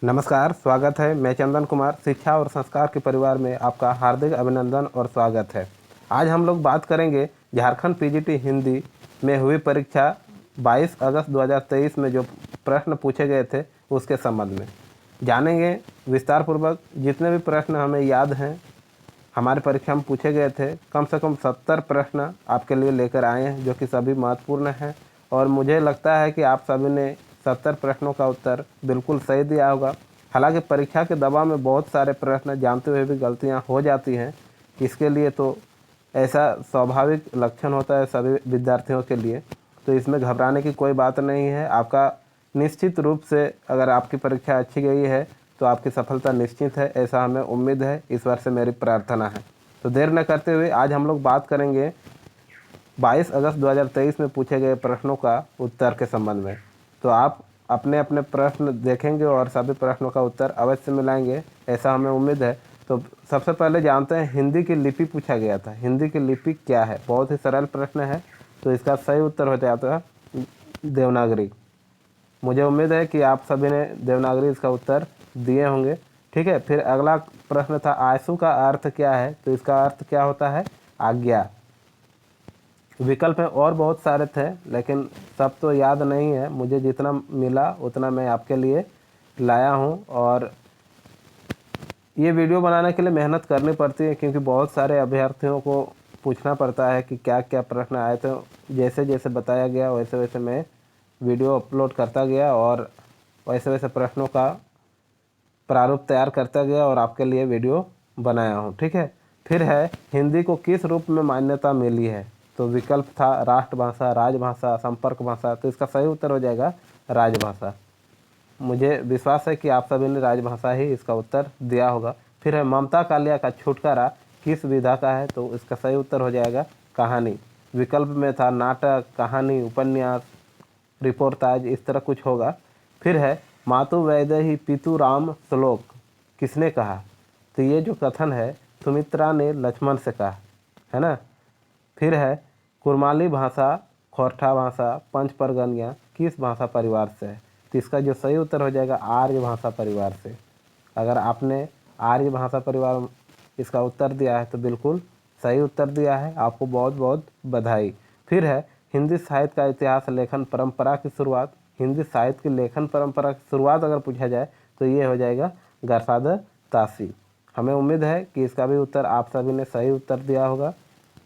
नमस्कार, स्वागत है। मैं चंदन कुमार शिक्षा और संस्कार के परिवार में आपका हार्दिक अभिनंदन और स्वागत है। आज हम लोग बात करेंगे झारखंड पीजीटी हिंदी में हुई परीक्षा 22 अगस्त 2023 में जो प्रश्न पूछे गए थे उसके संबंध में जानेंगे विस्तार पूर्वक। जितने भी प्रश्न हमें याद हैं हमारे परीक्षा में पूछे गए थे, कम से कम 70 प्रश्न आपके लिए लेकर आए हैं जो कि सभी महत्वपूर्ण हैं और मुझे लगता है कि आप सभी ने 70 प्रश्नों का उत्तर बिल्कुल सही दिया होगा। हालांकि परीक्षा के दबाव में बहुत सारे प्रश्न जानते हुए भी गलतियां हो जाती हैं, इसके लिए तो ऐसा स्वाभाविक लक्षण होता है सभी विद्यार्थियों के लिए, तो इसमें घबराने की कोई बात नहीं है। आपका निश्चित रूप से अगर आपकी परीक्षा अच्छी गई है तो आपकी सफलता निश्चित है, ऐसा हमें उम्मीद है, ईश्वर से मेरी प्रार्थना है। तो देर न करते हुए आज हम लोग बात करेंगे 22 अगस्त 2023 में पूछे गए प्रश्नों का उत्तर के संबंध में। तो आप अपने अपने प्रश्न देखेंगे और सभी प्रश्नों का उत्तर अवश्य मिलाएंगे, ऐसा हमें उम्मीद है। तो सबसे पहले जानते हैं हिंदी की लिपि पूछा गया था। हिंदी की लिपि क्या है? बहुत ही सरल प्रश्न है, तो इसका सही उत्तर हो जाता है देवनागरी। मुझे उम्मीद है कि आप सभी ने देवनागरी इसका उत्तर दिए होंगे। ठीक है, फिर अगला प्रश्न था आयसु का अर्थ क्या है? तो इसका अर्थ क्या होता है? आज्ञा। विकल्प में और बहुत सारे थे लेकिन सब तो याद नहीं है, मुझे जितना मिला उतना मैं आपके लिए लाया हूँ। और ये वीडियो बनाने के लिए मेहनत करनी पड़ती है क्योंकि बहुत सारे अभ्यर्थियों को पूछना पड़ता है कि क्या क्या प्रश्न आए। तो जैसे जैसे बताया गया वैसे वैसे मैं वीडियो अपलोड करता गया और वैसे वैसे प्रश्नों का प्रारूप तैयार करता गया और आपके लिए वीडियो बनाया हूँ। ठीक है, फिर है हिंदी को किस रूप में मान्यता मिली है? तो विकल्प था राष्ट्रभाषा, राजभाषा, संपर्क भाषा। तो इसका सही उत्तर हो जाएगा राजभाषा। मुझे विश्वास है कि आप सभी ने राजभाषा ही इसका उत्तर दिया होगा। फिर है ममता कालिया का छुटकारा किस विधा का है? तो इसका सही उत्तर हो जाएगा कहानी। विकल्प में था नाटक, कहानी, उपन्यास, रिपोर्टाज, इस तरह कुछ होगा। फिर है मातु वैदेही पितु राम श्लोक किसने कहा? तो ये जो कथन है सुमित्रा ने लक्ष्मण से कहा है ना। फिर है कुरमाली भाषा, खोरठा भाषा, पंच परगनियाँ किस भाषा परिवार से है? तो इसका जो सही उत्तर हो जाएगा आर्य भाषा परिवार से। अगर आपने आर्य भाषा परिवार इसका उत्तर दिया है तो बिल्कुल सही उत्तर दिया है, आपको बहुत बहुत बधाई। फिर है हिंदी साहित्य का इतिहास लेखन परंपरा की शुरुआत। हिंदी साहित्य की लेखन परंपरा की शुरुआत अगर पूछा जाए तो ये हो जाएगा गरसादर तासी। हमें उम्मीद है कि इसका भी उत्तर आप सभी ने सही उत्तर दिया होगा।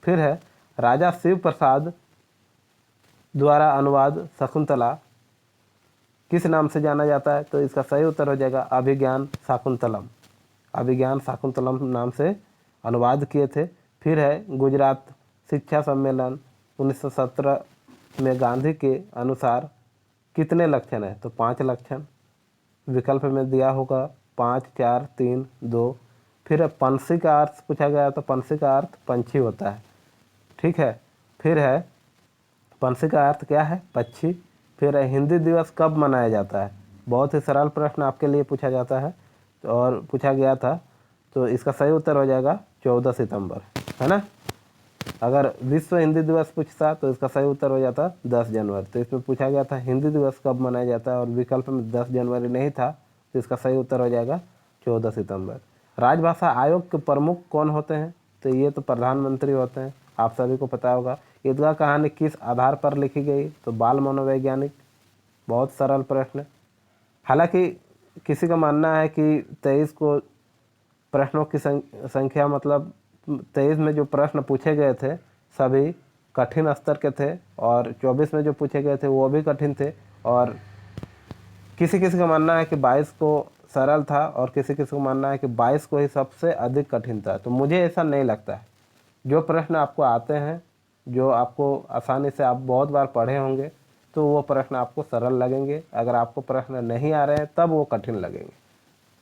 फिर है राजा शिव प्रसाद द्वारा अनुवाद शकुंतला किस नाम से जाना जाता है? तो इसका सही उत्तर हो जाएगा अभिज्ञान शाकुंतलम। अभिज्ञान शाकुंतलम नाम से अनुवाद किए थे। फिर है गुजरात शिक्षा सम्मेलन 1917 में गांधी के अनुसार कितने लक्षण है? तो 5 लक्षण विकल्प में दिया होगा 5, 4, 3, 2। फिर पंछी का अर्थ पूछा गया तो पंछी का अर्थ पंछी होता है। ठीक है, फिर है पंछी का अर्थ क्या है? पक्षी। फिर है हिंदी दिवस कब मनाया जाता है? बहुत ही सरल प्रश्न आपके लिए पूछा जाता है और पूछा गया था, तो इसका सही उत्तर हो जाएगा 14 सितंबर, है ना। अगर विश्व हिंदी दिवस पूछता तो इसका सही उत्तर हो जाता 10 जनवरी। तो इसमें पूछा गया था हिंदी दिवस कब मनाया जाता है और विकल्प में 10 जनवरी नहीं था, तो इसका सही उत्तर हो जाएगा 14 सितंबर। राजभाषा आयोग के प्रमुख कौन होते हैं? तो ये तो प्रधानमंत्री होते हैं, आप सभी को पता होगा। ईदगाह कहानी किस आधार पर लिखी गई? तो बाल मनोवैज्ञानिक। बहुत सरल प्रश्न। हालांकि किसी का मानना है कि 23 को प्रश्नों की संख्या मतलब 23 में जो प्रश्न पूछे गए थे सभी कठिन स्तर के थे और 24 में जो पूछे गए थे वो भी कठिन थे। और किसी किसी का मानना है कि 22 को सरल था और किसी किसी को मानना है कि 22 को ही सबसे अधिक कठिन था। तो मुझे ऐसा नहीं लगता है। जो प्रश्न आपको आते हैं, जो आपको आसानी से आप बहुत बार पढ़े होंगे, तो वो प्रश्न आपको सरल लगेंगे। अगर आपको प्रश्न नहीं आ रहे हैं तब वो कठिन लगेंगे।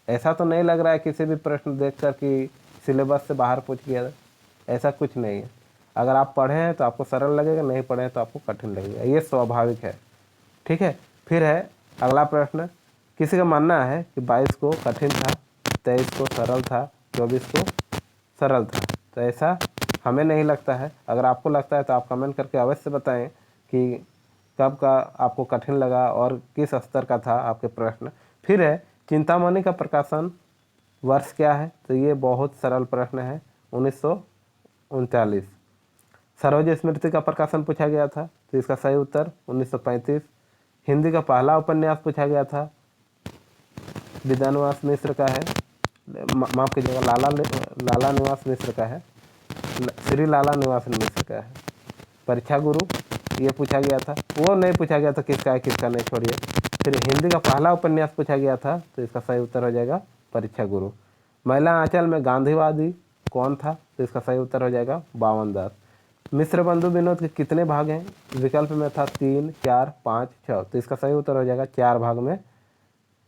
ऐसा तो नहीं लग रहा है किसी भी प्रश्न देखकर कि सिलेबस से बाहर पूछ गया, ऐसा कुछ नहीं है। अगर आप पढ़े हैं तो आपको सरल लगेगा, नहीं पढ़े हैं तो आपको कठिन लगेगा, ये स्वाभाविक है। ठीक है, फिर है अगला प्रश्न। किसी का मानना है कि 22 को कठिन था, 23 को सरल था, 24 को सरल था। तो ऐसा हमें नहीं लगता है। अगर आपको लगता है तो आप कमेंट करके अवश्य बताएं कि कब का आपको कठिन लगा और किस स्तर का था आपके प्रश्न। फिर है चिंतामणि का प्रकाशन वर्ष क्या है? तो ये बहुत सरल प्रश्न है, 1939। सरोज स्मृति का प्रकाशन पूछा गया था, तो इसका सही उत्तर 1935। हिंदी का पहला उपन्यास पूछा गया था, विद्यानिवास मिश्र का है, माफ कीजिएगा, लाला निवास मिश्र का है, श्री लाला निवास मिश्र का है। परीक्षा गुरु ये पूछा गया था, वो नहीं पूछा गया था किसका है किसका नहीं, छोड़िए। फिर हिंदी का पहला उपन्यास पूछा गया था, तो इसका सही उत्तर हो जाएगा परीक्षा गुरु। महिला आंचल में गांधीवादी कौन था? तो इसका सही उत्तर हो जाएगा बावन दास। मिश्र बंधु विनोद के कितने भाग हैं? विकल्प में था 3, 4, 5, 6, तो इसका सही उत्तर हो जाएगा 4 भाग में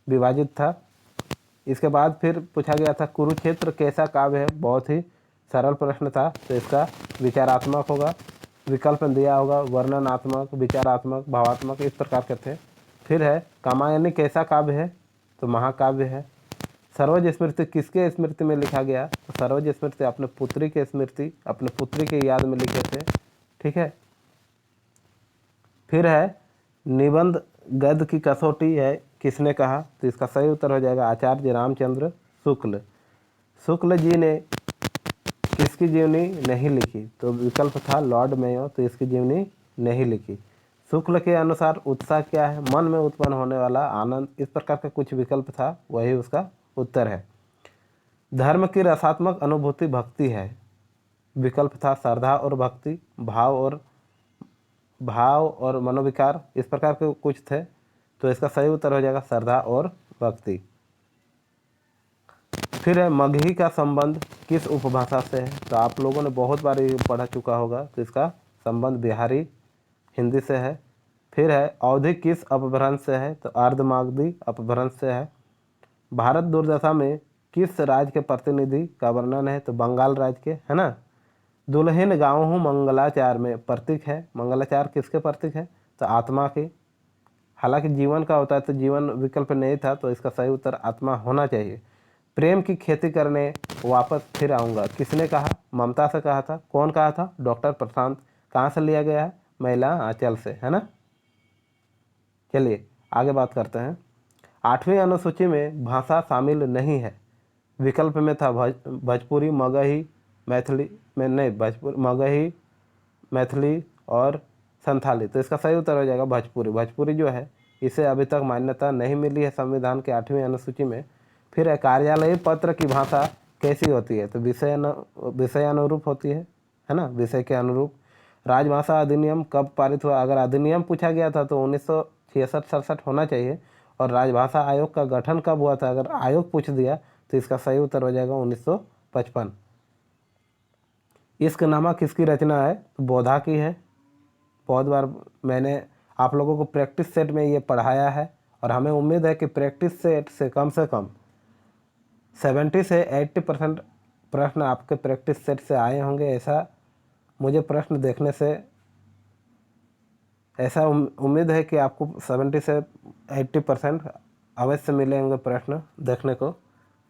विभाजित था। इसके बाद फिर पूछा गया था कुरुक्षेत्र कैसा काव्य है? बहुत ही सरल प्रश्न था, तो इसका विचारात्मक होगा। विकल्प में दिया होगा वर्णनात्मक, विचारात्मक, भावात्मक, इस प्रकार के थे। फिर है कामायनी कैसा काव्य है? तो महाकाव्य है। सरोज स्मृति किसके स्मृति में लिखा गया? तो सरोज स्मृति अपने पुत्री के स्मृति, अपने पुत्री के याद में लिखे थे, ठीक है। फिर है निबंध गद्य की कसौटी है किसने कहा? तो इसका सही उत्तर हो जाएगा आचार्य रामचंद्र शुक्ल। शुक्ल जी ने किसकी जीवनी नहीं लिखी? तो विकल्प था लॉर्ड मेयो, तो इसकी जीवनी नहीं लिखी। शुक्ल के अनुसार उत्साह क्या है? मन में उत्पन्न होने वाला आनंद, इस प्रकार का कुछ विकल्प था, वही उसका उत्तर है। धर्म की रसात्मक अनुभूति भक्ति है, विकल्प था श्रद्धा और भक्ति, भाव और मनोविकार, इस प्रकार के कुछ थे, तो इसका सही उत्तर हो जाएगा श्रद्धा और भक्ति। फिर है मगही का संबंध किस उपभाषा से है? तो आप लोगों ने बहुत बार ये पढ़ा चुका होगा, तो इसका संबंध बिहारी हिंदी से है। फिर है अवधि किस अपभ्रंश से है? तो अर्धमागधी अपभ्रंश से है। भारत दुर्दशा में किस राज्य के प्रतिनिधि का वर्णन है? तो बंगाल राज्य के, है ना। दुल्हन गाँव हूँ मंगलाचार में प्रतीक है, मंगलाचार किसके प्रतीक है? तो आत्मा के। हालांकि जीवन का होता है, तो जीवन विकल्प नहीं था, तो इसका सही उत्तर आत्मा होना चाहिए। प्रेम की खेती करने वापस फिर आऊँगा किसने कहा? ममता से कहा था। कौन कहा था? डॉक्टर प्रशांत। कहाँ से लिया गया है? महिला आंचल से, है ना। चलिए आगे बात करते हैं। 8वीं अनुसूची में भाषा शामिल नहीं है, विकल्प में था भोजपुरी, मगही, मैथिली में नहीं, भोजपुरी, मगही, मैथिली और संथाली, तो इसका सही उत्तर हो जाएगा भोजपुरी। भोजपुरी जो है इसे अभी तक मान्यता नहीं मिली है संविधान के 8वीं अनुसूची में। फिर है कार्यालयीय पत्र की भाषा कैसी होती है? तो विषय अनुरूप होती है ना, विषय के अनुरूप। राजभाषा अधिनियम कब पारित हुआ? अगर अधिनियम पूछा गया था तो 1966-67 होना चाहिए। और राजभाषा आयोग का गठन कब हुआ था? अगर आयोग पूछ दिया तो इसका सही उत्तर हो जाएगा 1955। इश्कनामा किसकी रचना है? तो बोधा की है। बहुत बार मैंने आप लोगों को प्रैक्टिस सेट में ये पढ़ाया है, और हमें उम्मीद है कि प्रैक्टिस सेट से कम 70 से 80% प्रश्न आपके प्रैक्टिस सेट से आए होंगे। ऐसा मुझे प्रश्न देखने से ऐसा उम्मीद है कि आपको 70 से 80% अवश्य मिले होंगे प्रश्न देखने को।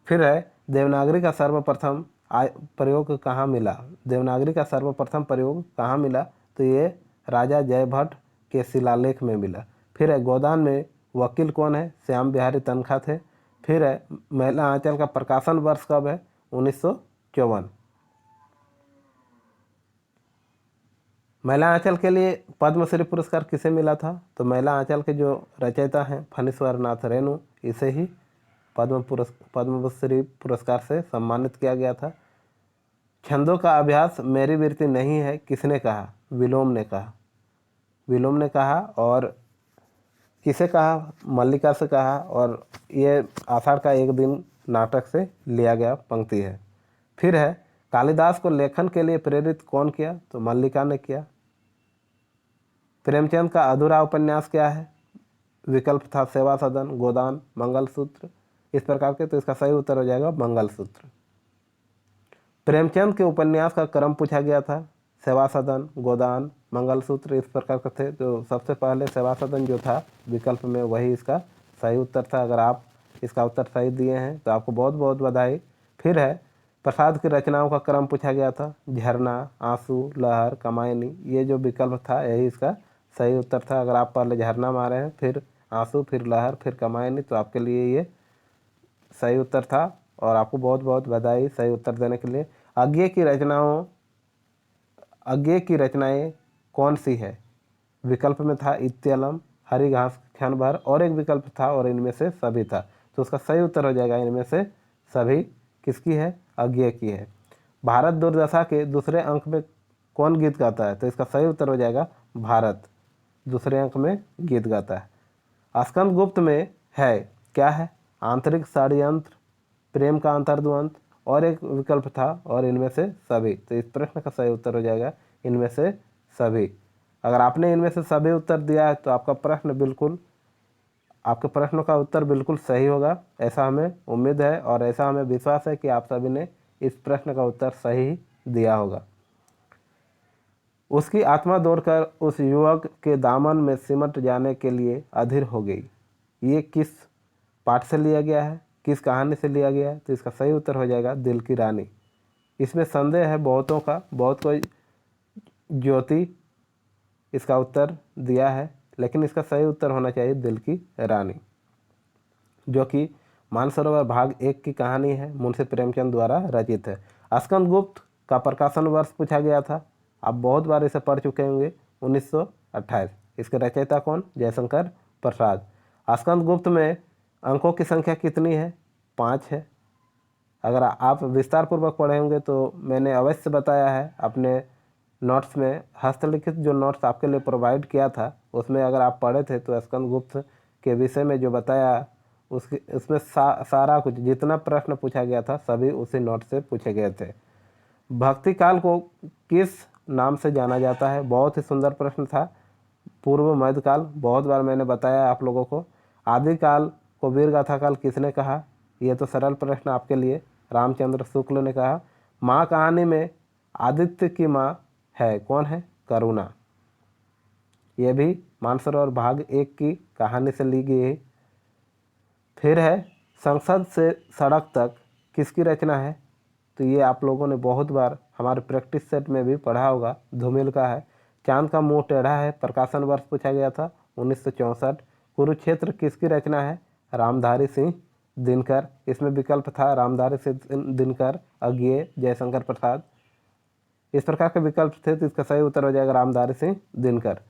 फिर है देवनागरी का सर्वप्रथम प्रयोग कहाँ मिला? देवनागरी का सर्वप्रथम प्रयोग कहाँ मिला? तो ये राजा जयभट्ट के शिलालेख में मिला। फिर है गोदान में वकील कौन है? श्याम बिहारी तनखा थे। फिर है महिला आंचल का प्रकाशन वर्ष कब है? 1954। महिला आंचल के लिए पद्मश्री पुरस्कार किसे मिला था? तो महिला आंचल के जो रचयिता हैं फणीश्वर नाथ रेणु, इसे ही पद्मश्री पुरस्कार से सम्मानित किया गया था। छंदों का अभ्यास मेरी वृत्ति नहीं है किसने कहा? विलोम ने कहा। विलोम ने कहा, और किसे कहा? मल्लिका से कहा, और ये आषाढ़ का एक दिन नाटक से लिया गया पंक्ति है। फिर है कालिदास को लेखन के लिए प्रेरित कौन किया? तो मल्लिका ने किया। प्रेमचंद का अधूरा उपन्यास क्या है? विकल्प था सेवा सदन, गोदान, मंगलसूत्र, इस प्रकार के, तो इसका सही उत्तर हो जाएगा मंगलसूत्र। प्रेमचंद के उपन्यास का क्रम पूछा गया था, सेवा सदन, गोदान, मंगलसूत्र, इस प्रकार के थे। तो सबसे पहले सेवा सदन जो था विकल्प में, वही इसका सही उत्तर था। अगर आप इसका उत्तर सही दिए हैं तो आपको बहुत बहुत बधाई। फिर है प्रसाद की रचनाओं का क्रम पूछा गया था, झरना, आंसू, लहर, कामायनी, ये जो विकल्प था यही इसका सही उत्तर था। अगर आप पहले झरना मारे हैं, फिर आंसू, फिर लहर, फिर कामायनी, तो आपके लिए ये सही उत्तर था और आपको बहुत बहुत बधाई सही उत्तर देने के लिए। अज्ञे की रचनाएं कौन सी है? विकल्प में था इत्यालम, हरी घास, क्षण भर, और एक विकल्प था और इनमें से सभी था। तो उसका सही उत्तर हो जाएगा इनमें से सभी। किसकी है? अज्ञे की है। भारत दुर्दशा के दूसरे अंक में कौन गीत गाता है? तो इसका सही उत्तर हो जाएगा भारत दूसरे अंक में गीत गाता है। स्कंद गुप्त में है क्या है? आंतरिक षड्यंत्र, प्रेम का अंतर्द्वंद, और एक विकल्प था और इनमें से सभी। तो इस प्रश्न का सही उत्तर हो जाएगा इनमें से सभी। अगर आपने इनमें से सभी उत्तर दिया है तो आपके प्रश्न का उत्तर बिल्कुल सही होगा, ऐसा हमें उम्मीद है और ऐसा हमें विश्वास है कि आप सभी ने इस प्रश्न का उत्तर सही दिया होगा। उसकी आत्मा दौड़कर उस युवक के दामन में सिमट जाने के लिए अधीर हो गई। ये किस पाठ से लिया गया है? किस कहानी से लिया गया है? तो इसका सही उत्तर हो जाएगा दिल की रानी। इसमें संदेह है बहुतों का, बहुत कोई ज्योति इसका उत्तर दिया है, लेकिन इसका सही उत्तर होना चाहिए दिल की रानी, जो कि मानसरोवर भाग 1 की कहानी है, मुंशी प्रेमचंद द्वारा रचित है। स्कंदगुप्त का प्रकाशन वर्ष पूछा गया था, आप बहुत बार इसे पढ़ चुके होंगे, 1928। इसके रचयिता कौन? जयशंकर प्रसाद। स्कंदगुप्त में अंकों की संख्या कितनी है? 5 है। अगर आप विस्तार पूर्वक पढ़े होंगे तो मैंने अवश्य बताया है अपने नोट्स में, हस्तलिखित जो नोट्स आपके लिए प्रोवाइड किया था उसमें अगर आप पढ़े थे तो स्कंदगुप्त के विषय में जो बताया उसमें सारा कुछ जितना प्रश्न पूछा गया था सभी उसी नोट से पूछे गए थे। भक्ति काल को किस नाम से जाना जाता है? बहुत ही सुंदर प्रश्न था। पूर्व मध्यकाल, बहुत बार मैंने बताया आप लोगों को। आदिकाल को वीर गाथा काल किसने कहा? यह तो सरल प्रश्न आपके लिए, रामचंद्र शुक्ल ने कहा। माँ कहानी में आदित्य की माँ है कौन है? करुणा। यह भी मानसरोवर भाग 1 की कहानी से ली गई है। फिर है संसद से सड़क तक किसकी रचना है? तो ये आप लोगों ने बहुत बार हमारे प्रैक्टिस सेट में भी पढ़ा होगा, धूमिल का है। चांद का मुंह टेढ़ा है, प्रकाशन वर्ष पूछा गया था 1964। कुरुक्षेत्र किसकी रचना है? रामधारी सिंह दिनकर। इसमें विकल्प था रामधारी सिंह दिनकर, अज्ञे, जयशंकर प्रसाद, इस प्रकार के विकल्प थे। तो इसका सही उत्तर हो जाएगा रामधारी सिंह दिनकर।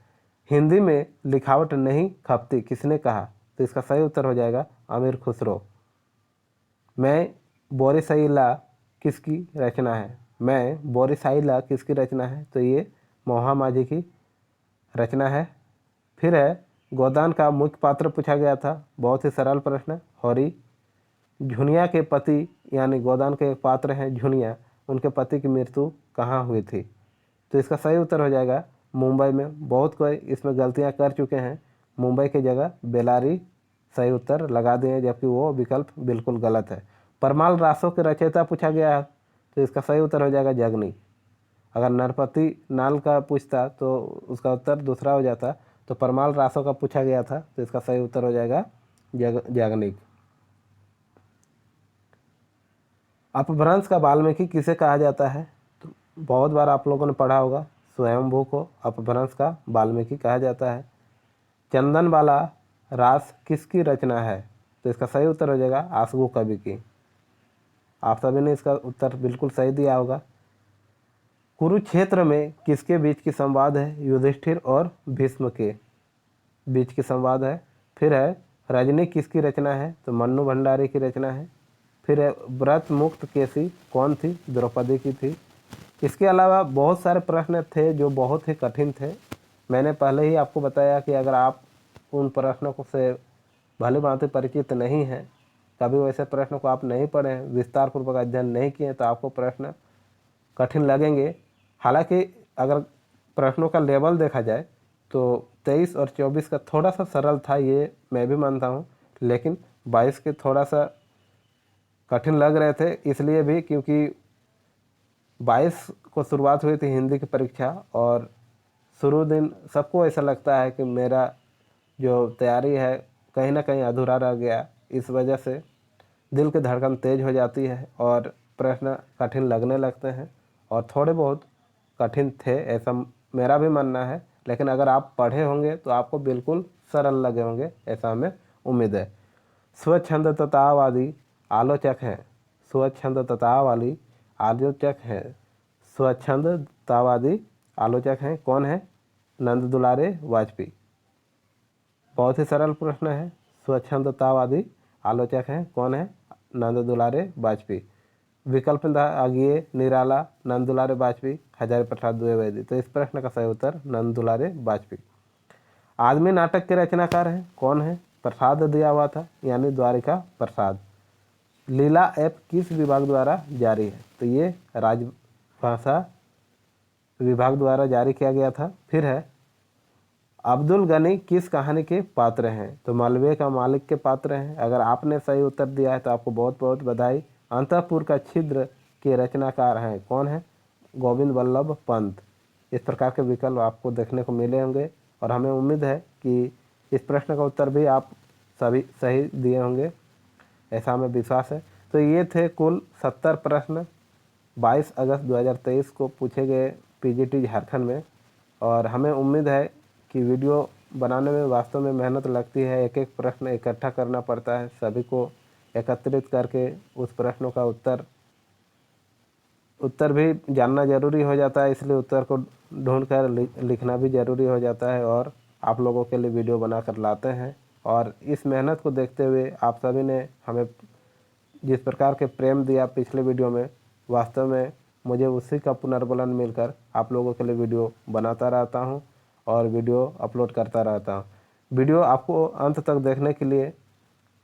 हिंदी में लिखावट नहीं खपती किसने कहा? तो इसका सही उत्तर हो जाएगा अमीर खुसरो। मैं बोरीसाइला किसकी रचना है? मैं बोरीसाइला किसकी रचना है? तो ये मोहा माझी की रचना है। फिर है गोदान का मुख्य पात्र पूछा गया था, बहुत ही सरल प्रश्न, हौरी। झुनिया के पति यानी गोदान के एक पात्र हैं झुनिया, उनके पति की मृत्यु कहाँ हुई थी? तो इसका सही उत्तर हो जाएगा मुंबई में। बहुत कोई इसमें गलतियां कर चुके हैं, मुंबई की जगह बेलारी सही उत्तर लगा दिए, जबकि वो विकल्प बिल्कुल गलत है। परमाल रासों के रचयिता पूछा गया है, तो इसका सही उत्तर हो जाएगा जगनी। अगर नरपति नाल का पूछता तो उसका उत्तर दूसरा हो जाता, तो परमाल रासों का पूछा गया था, तो इसका सही उत्तर हो जाएगा याज्ञनिक। अपभ्रंश का वाल्मीकि किसे कहा जाता है? तो बहुत बार आप लोगों ने पढ़ा होगा, स्वयंभू को अपभ्रंश का वाल्मीकि कहा जाता है। चंदन वाला रास किसकी रचना है? तो इसका सही उत्तर हो जाएगा आसगू कवि की। आप सभी ने इसका उत्तर बिल्कुल सही दिया होगा। कुरुक्षेत्र में किसके बीच की संवाद है? युधिष्ठिर और भीष्म के बीच की संवाद है। फिर है रजनी किसकी रचना है? तो मन्नू भंडारी की रचना है। फिर है व्रत मुक्त केसी कौन थी? द्रौपदी की थी। इसके अलावा बहुत सारे प्रश्न थे जो बहुत ही कठिन थे। मैंने पहले ही आपको बताया कि अगर आप उन प्रश्नों को से भली भांति परिचित नहीं हैं, कभी वैसे प्रश्न को आप नहीं पढ़े हैं, विस्तार पूर्वक अध्ययन नहीं किए, तो आपको प्रश्न कठिन लगेंगे। हालांकि अगर प्रश्नों का लेवल देखा जाए तो 23 और 24 का थोड़ा सा सरल था, ये मैं भी मानता हूँ, लेकिन 22 के थोड़ा सा कठिन लग रहे थे, इसलिए भी क्योंकि 22 को शुरुआत हुई थी हिंदी की परीक्षा, और शुरू दिन सबको ऐसा लगता है कि मेरा जो तैयारी है कहीं ना कहीं अधूरा रह गया। इस वजह से दिल की धड़कन तेज हो जाती है और प्रश्न कठिन लगने लगते हैं, और थोड़े बहुत कठिन थे ऐसा मेरा भी मानना है। लेकिन अगर आप पढ़े होंगे तो आपको बिल्कुल सरल लगे होंगे, ऐसा हमें उम्मीद है। स्वच्छंदतावादी आलोचक हैं स्वच्छंदतावादी आलोचक हैं स्वच्छंदतावादी आलोचक हैं कौन है? नंद दुलारे वाजपेयी। बहुत ही सरल प्रश्न है। स्वच्छंदतावादी आलोचक हैं कौन है? नंद दुलारे वाजपेयी। विकल्प आगे निराला, नंद दुलारे वाजपेयी, हजारी प्रसाद द्विवेदी। तो इस प्रश्न का सही उत्तर नंद दुलारे वाजपेयी। आदमी नाटक के रचनाकार हैं कौन है? प्रसाद दिया हुआ था यानी द्वारिका प्रसाद। लीला ऐप किस विभाग द्वारा जारी है? तो ये राजभाषा विभाग द्वारा जारी किया गया था। फिर है अब्दुल गनी किस कहानी के पात्र हैं? तो मालवीय का मालिक के पात्र हैं। अगर आपने सही उत्तर दिया है तो आपको बहुत बहुत बधाई। अंतःपुर का छिद्र के रचनाकार हैं कौन है? गोविंद वल्लभ पंत। इस प्रकार के विकल्प आपको देखने को मिले होंगे और हमें उम्मीद है कि इस प्रश्न का उत्तर भी आप सभी सही दिए होंगे, ऐसा हमें विश्वास है। तो ये थे कुल 70 प्रश्न 22 अगस्त 2023 को पूछे गए पीजीटी झारखंड में। और हमें उम्मीद है कि वीडियो बनाने में वास्तव में मेहनत लगती है। एक एक प्रश्न इकट्ठा करना पड़ता है, सभी को एकत्रित करके उस प्रश्नों का उत्तर भी जानना ज़रूरी हो जाता है, इसलिए उत्तर को ढूंढकर लिखना भी ज़रूरी हो जाता है और आप लोगों के लिए वीडियो बनाकर लाते हैं। और इस मेहनत को देखते हुए आप सभी ने हमें जिस प्रकार के प्रेम दिया पिछले वीडियो में, वास्तव में मुझे उसी का पुनर्बलन मिलकर आप लोगों के लिए वीडियो बनाता रहता हूं और वीडियो अपलोड करता रहता हूं। वीडियो आपको अंत तक देखने के लिए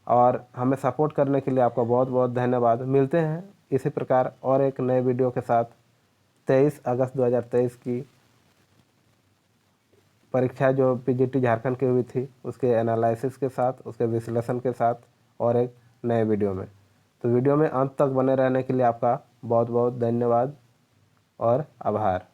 और हमें सपोर्ट करने के लिए आपका बहुत बहुत धन्यवाद। मिलते हैं इसी प्रकार और एक नए वीडियो के साथ 23 अगस्त 2023 की परीक्षा जो पीजीटी झारखंड की हुई थी उसके एनालिसिस के साथ, उसके विश्लेषण के साथ और एक नए वीडियो में। तो वीडियो में अंत तक बने रहने के लिए आपका बहुत बहुत धन्यवाद और आभार।